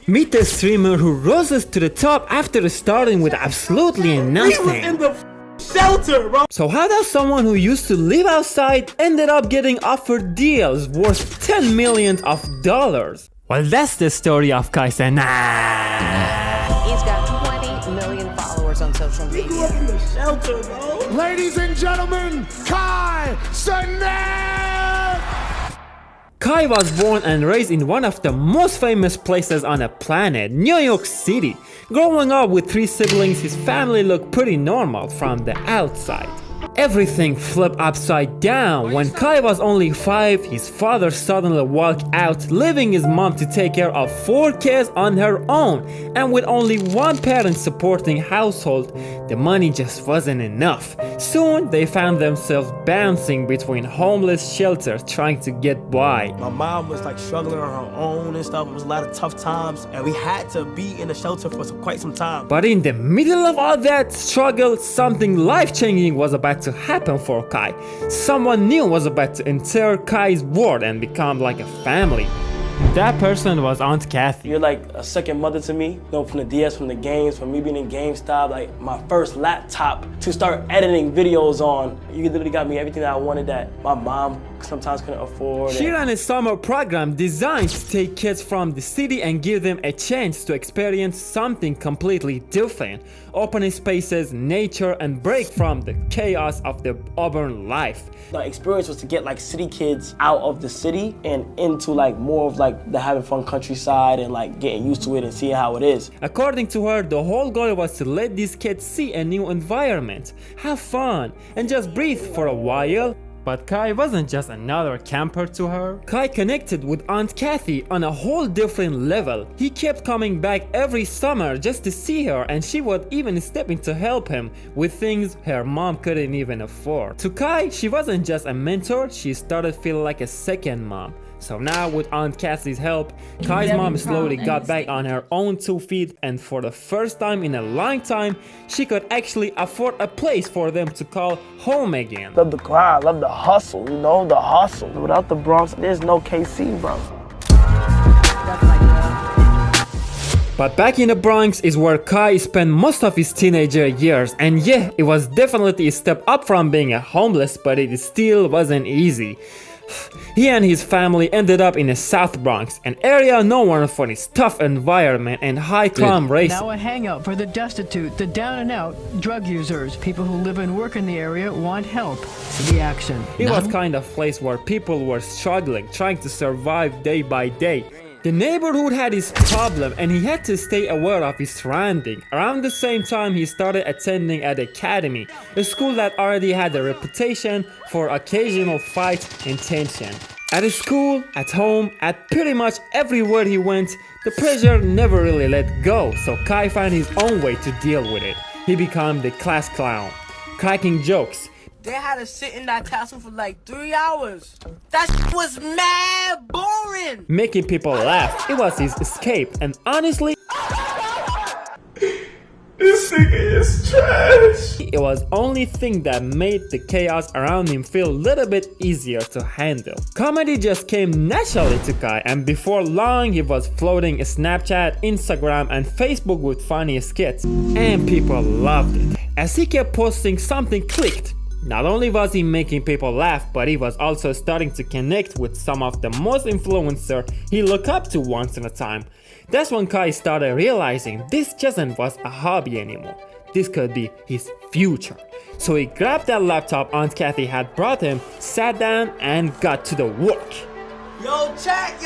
Meet the streamer who roses to the top after starting with absolutely nothing. We was in the shelter, bro. So how does someone who used to live outside ended up getting offered deals worth $10 million? Well, that's the story of Cenat. He's got 20 million followers on social media. We grew up in the shelter, bro. Ladies and gentlemen, Cenat! Kai was born and raised in one of the most famous places on the planet, New York City. Growing up with 3 siblings, his family looked pretty normal from the outside. Everything flipped upside down. When Kai was only 5, his father suddenly walked out, leaving his mom to take care of 4 kids on her own. And with only one parent supporting household, the money just wasn't enough. Soon, they found themselves bouncing between homeless shelters trying to get by. My mom was like struggling on her own and stuff. It was a lot of tough times, and we had to be in the shelter for quite some time. But in the middle of all that struggle, something life-changing was about to happen for Kai. Someone new was about to enter Kai's world and become like a family. That person was Aunt Cathy. You're like a second mother to me. You know, from the DS, from the games, from me being in GameStop, like my first laptop to start editing videos on. You literally got me everything that I wanted that my mom sometimes couldn't afford. She ran a summer program designed to take kids from the city and give them a chance to experience something completely different. Open spaces, nature, and break from the chaos of the urban life. The experience was to get like city kids out of the city and into like more of like the having fun countryside and like getting used to it and seeing how it is. According to her, the whole goal was to let these kids see a new environment, have fun, and just breathe for a while. But Kai wasn't just another camper to her. Kai connected with Aunt Cathy on a whole different level. He kept coming back every summer just to see her, and she would even step in to help him with things her mom couldn't even afford. To Kai, she wasn't just a mentor, she started feeling like a second mom. So now with Aunt Cathy's help, Kai's mom slowly got back on her own 2 feet, and for the first time in a long time, she could actually afford a place for them to call home again. Love the grind, love the hustle, you know, the hustle. Without the Bronx, there's no KC, bro. But back in the Bronx is where Kai spent most of his teenager years, and yeah, it was definitely a step up from being a homeless, but it still wasn't easy. He and his family ended up in the South Bronx, an area known for its tough environment and high crime rates. Now a hangout for the destitute, the down and out, drug users, people who live and work in the area want help. The action. It was kind of place where people were struggling, trying to survive day by day. The neighborhood had his problem and he had to stay aware of his surroundings. Around the same time, he started attending at the academy, a school that already had a reputation for occasional fights and tension. At his school, at home, at pretty much everywhere he went, the pressure never really let go, so Kai found his own way to deal with it. He became the class clown, cracking jokes. They had to sit in that classroom for like 3 hours. That was mad boring. Making people laugh. It was his escape, and honestly, This nigga is trash. it was only thing that made the chaos around him feel a little bit easier to handle. Comedy just came naturally to Kai, and before long he was floating Snapchat, Instagram, and Facebook with funny skits, and people loved it. As he kept posting, something clicked. Not only was he making people laugh, but he was also starting to connect with some of the most influencers he looked up to once in a time. That's when Kai started realizing this just was a hobby anymore. This could be his future. So he grabbed that laptop Aunt Cathy had brought him, sat down, and got to the work. Yo, chat,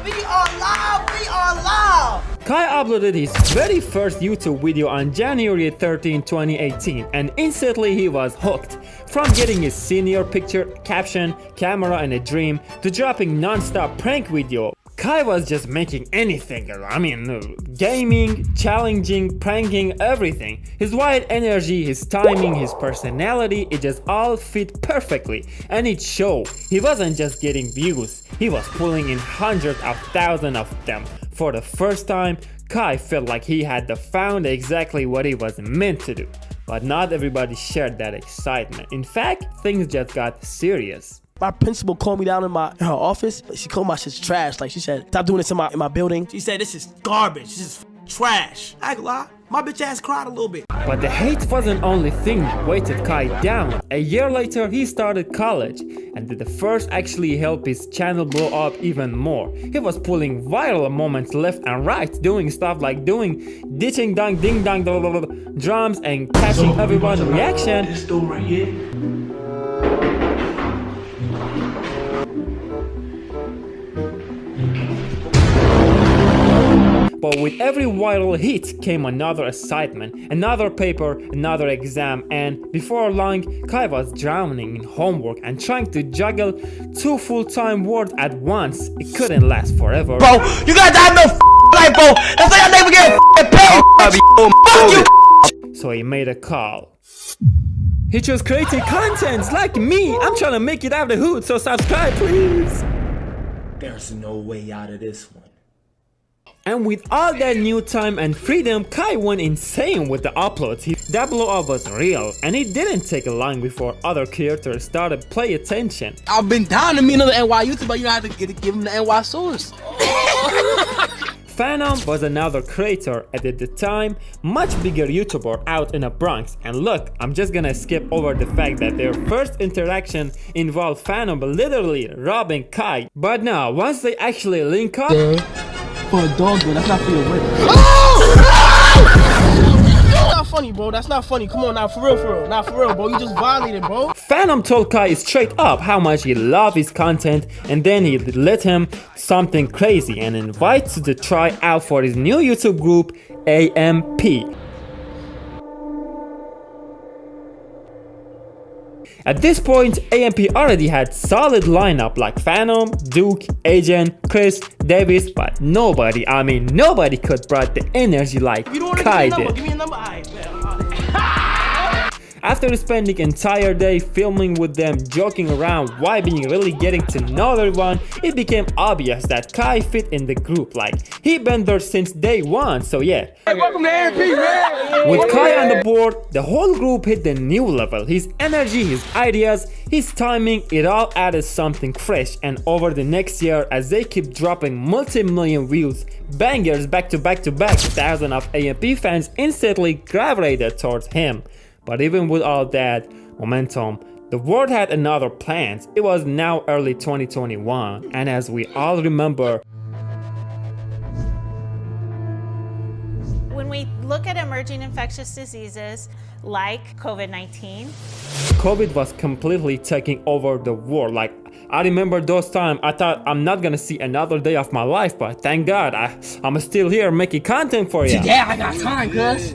we are live. Kai uploaded his very first YouTube video on January 13, 2018, and instantly he was hooked. From getting his senior picture, caption, camera, and a dream, to dropping non-stop prank video, Kai was just making anything. I mean, gaming, challenging, pranking, everything. His wild energy, his timing, his personality, it just all fit perfectly, and it showed. He wasn't just getting views, he was pulling in hundreds of thousands of them. For the first time, Kai felt like he had found exactly what he was meant to do. But not everybody shared that excitement. In fact, things just got serious. My principal called me down in her office. She called my shit's trash. Like she said, stop doing this in my building. She said, this is garbage. This is trash. I ain't gonna lie. My bitch ass cried a little bit. But the hate wasn't only thing that weighted Kai down. A year later, he started college and did the first actually help his channel blow up even more. He was pulling viral moments left and right, doing stuff like doing ditching dong ding dong drums and catching everyone's reaction. This door right here. But with every viral hit came another assignment, another paper, another exam, and before long, Kai was drowning in homework and trying to juggle 2 full-time work at once. It couldn't last forever. Bro, you guys have no life, bro. That's why y'all never get paid. Fuck you. So he made a call. He chose creating content like me. I'm trying to make it out of the hood, so subscribe please. There's no way out of this one. And with all that new time and freedom, Kai went insane with the uploads. That blow up was real, and it didn't take long before other creators started pay attention. I've been down to meet another NY YouTuber, but you have to give him the NY source. Fanum was another creator, and at the time, much bigger YouTuber out in the Bronx. And look, I'm just gonna skip over the fact that their first interaction involved Fanum literally robbing Kai. But now, once they actually link up, For a dog, bro, that's not for your work. That's not funny, bro. That's not funny. Come on now, for real. Nah, for real, bro. You just violated, bro. Fanum told Kai straight up how much he loved his content, and then he let him something crazy and invites to try out for his new YouTube group, AMP. At this point, AMP already had solid lineup like Fanum, Duke, Agent, Chris, Davis, but nobody could bring the energy like Kai did. Give me a number. After spending entire day filming with them, joking around, vibing, really getting to know everyone, it became obvious that Kai fit in the group. Like, he been there since day one, so yeah. Hey, welcome to AMP, man. With Kai on the board, the whole group hit the new level. His energy, his ideas, his timing, it all added something fresh. And over the next year, as they keep dropping multi-million views, bangers back to back to back, thousands of AMP fans instantly gravitated towards him. But even with all that momentum, the world had another plan. It was now early 2021, and as we all remember, when we look at emerging infectious diseases like COVID-19, COVID was completely taking over the world. Like, I remember those times I thought I'm not gonna see another day of my life, but thank God I'm still here making content for you. Yeah, I got time, cuz.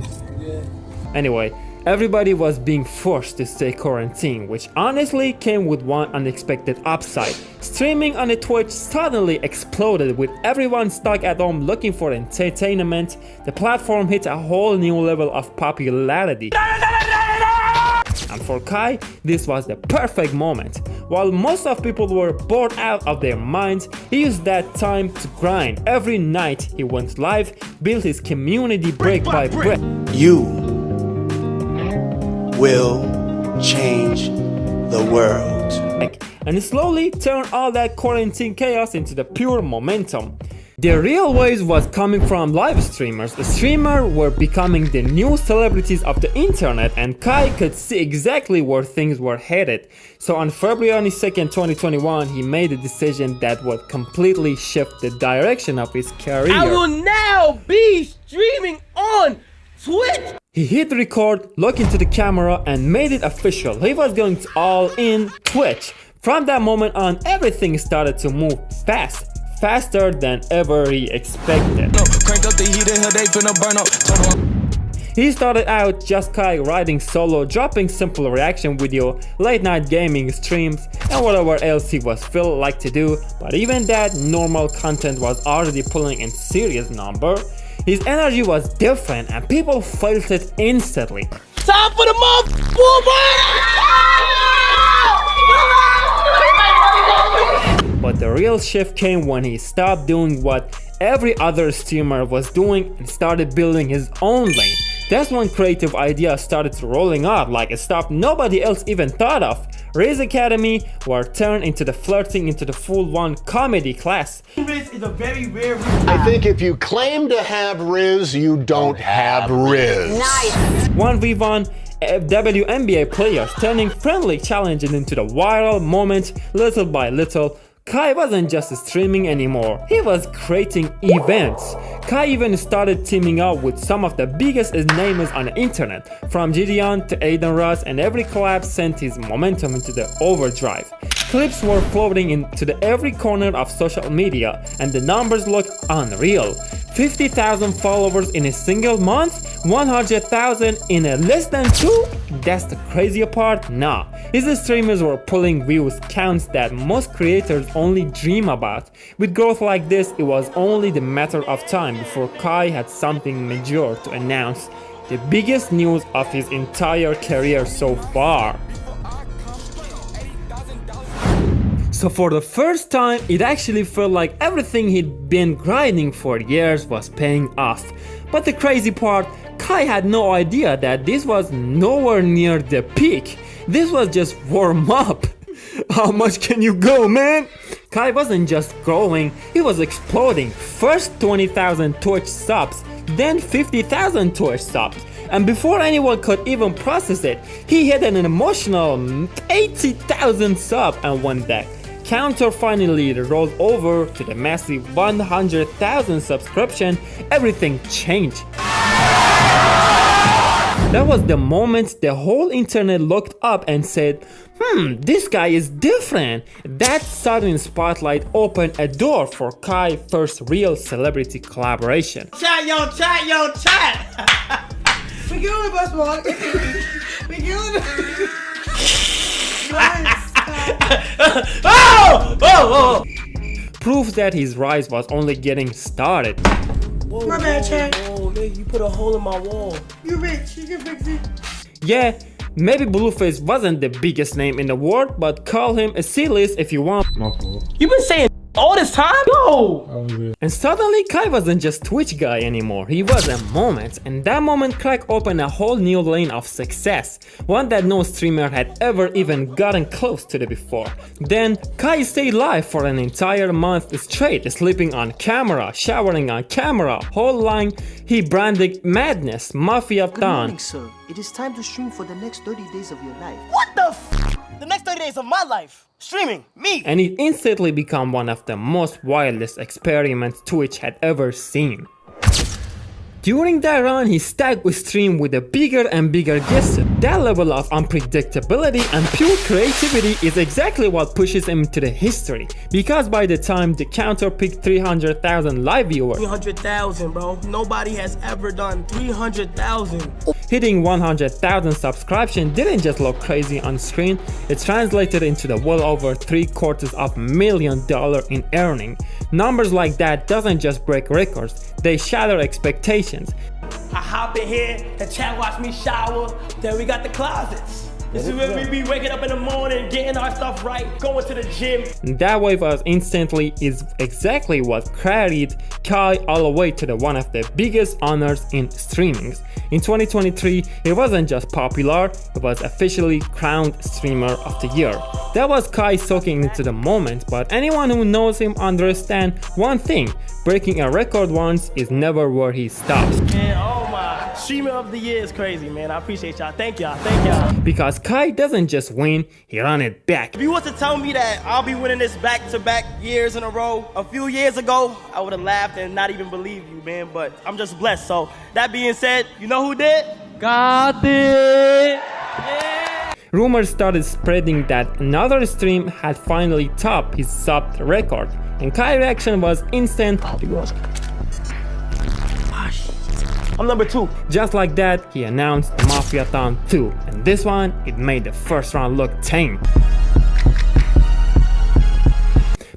Anyway, everybody was being forced to stay quarantined, which honestly came with one unexpected upside. Streaming on the Twitch suddenly exploded with everyone stuck at home looking for entertainment. The platform hit a whole new level of popularity. And for Kai, this was the perfect moment. While most of people were bored out of their minds, he used that time to grind. Every night he went live, built his community brick by brick. You will change the world. And slowly turn all that quarantine chaos into the pure momentum. The real wave was coming from live streamers. The streamers were becoming the new celebrities of the internet, and Kai could see exactly where things were headed. So on February 2nd, 2021, he made a decision that would completely shift the direction of his career. I will now be streaming on Twitch. He hit record, looked into the camera, and made it official. He was going to all in Twitch. From that moment on, everything started to move fast. Faster than ever he expected. He started out just Kai riding solo, dropping simple reaction video, late night gaming streams, and whatever else he was feel like to do. But even that normal content was already pulling in serious number. His energy was different and people felt it instantly. Time for the But the real shift came when he stopped doing what every other streamer was doing and started building his own lane. That's when creative ideas started rolling out like stuff nobody else even thought of. Riz Academy were turned into the flirting into the full-on comedy class. Riz is a very rare I think if you claim to have Riz, you don't have Riz. Nice. 1v1 WNBA players turning friendly challenges into the viral moment little by little. Kai wasn't just streaming anymore, he was creating events. Kai even started teaming up with some of the biggest names on the internet, from Gideon to Aiden Ross, and every collab sent his momentum into the overdrive. Clips were floating into every corner of social media, and the numbers looked unreal. 50,000 followers in a single month? 100,000 in a less than 2? That's the crazier part? Nah. His streamers were pulling views counts that most creators only dream about. With growth like this, it was only the matter of time before Kai had something major to announce. The biggest news of his entire career so far. So for the first time, it actually felt like everything he'd been grinding for years was paying off. But the crazy part, Kai had no idea that this was nowhere near the peak. This was just warm up. How much can you go, man? Kai wasn't just growing, he was exploding. First 20,000 Twitch subs, then 50,000 Twitch subs. And before anyone could even process it, he hit an emotional 80,000 subs, and when that counter finally rolled over to the massive 100,000 subscription, everything changed. That was the moment the whole internet looked up and said, this guy is different. That sudden spotlight opened a door for Kai's first real celebrity collaboration. Chat, yo, chat, yo, chat. We killing the best one. We killing it. Oh! Proof that his rise was only getting started. Whoa, My bad, Chad. Whoa, nigga, you put a hole in my wall. You rich, you can fix it. Yeah, maybe Blueface wasn't the biggest name in the world, but call him a C-list if you want. You been saying all this time? Yo! And suddenly Kai wasn't just Twitch guy anymore, he was a moment, and that moment crack opened a whole new lane of success, one that no streamer had ever even gotten close to before. Then Kai stayed live for an entire month straight, sleeping on camera, showering on camera, whole line he branded madness, Mafiathon. Good morning, sir. It is time to stream for the next 30 days of your life. What the f? The next 30 days of my life. Streaming, me. And it instantly became one of the most wildest experiments Twitch had ever seen. During that run, he stacked with stream with a bigger and bigger guest. That level of unpredictability and pure creativity is exactly what pushes him to the history. Because by the time the counter peaked 300,000 live viewers, 300,000, bro. Nobody has ever done 300,000. hitting 100,000 subscriptions didn't just look crazy on screen, it translated into the well over $750,000 in earning. Numbers like that doesn't just break records, they shatter expectations. I hop in here, the chat watch me shower, then we got the closets. This is where we be waking up in the morning, getting our stuff right, going to the gym. That wave was instantly is exactly what carried Kai all the way to one of the biggest honors in streaming. In 2023, he wasn't just popular, he was officially crowned Streamer of the Year. That was Kai soaking into the moment, but anyone who knows him understands one thing, breaking a record once is never where he stops. Man, oh my, Streamer of the Year is crazy, man. I appreciate y'all. Thank y'all. Thank y'all. Because Kai doesn't just win, he run it back. If you was to tell me that I'll be winning this back-to-back years in a row, a few years ago, I would have laughed and not even believed you, man. But I'm just blessed. So that being said, you know who did? God did. Yeah. Rumors started spreading that another stream had finally topped his sub record, and Kai's reaction was instant. I'm number 2. Just like that, he announced Mafiathon 2, and this one, it made the first round look tame.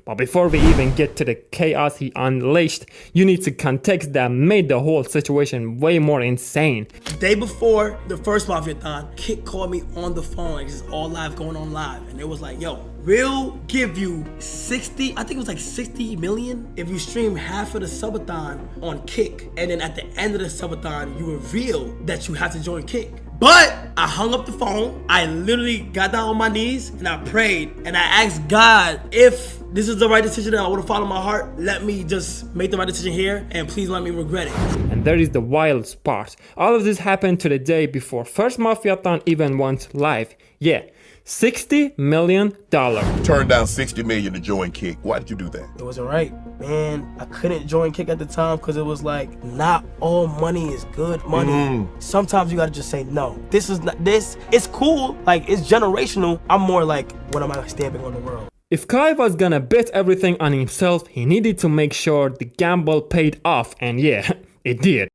But before we even get to the chaos he unleashed, you need to context that made the whole situation way more insane. The day before the first Mafiathon, Kit called me on the phone, like, it's all live, going on live, and it was like, yo, we'll give you 60, I think it was like 60 million if you stream half of the subathon on Kick, and then at the end of the subathon, you reveal that you have to join Kick. But I hung up the phone. I literally got down on my knees and I prayed and I asked God, if this is the right decision that I would have followed my heart, let me just make the right decision here and please let me regret it. And there is the wildest part. All of this happened to the day before first Mafiathon even went live. Yeah, $60 million. Turned down $60 million to join Kick. Why did you do that? It wasn't right. Man, I couldn't join Kick at the time because it was like, not all money is good money. Sometimes you gotta just say no. This is not, it's cool, like it's generational. I'm more like, what am I stamping on the world? If Kai was gonna bet everything on himself, he needed to make sure the gamble paid off, and yeah, it did.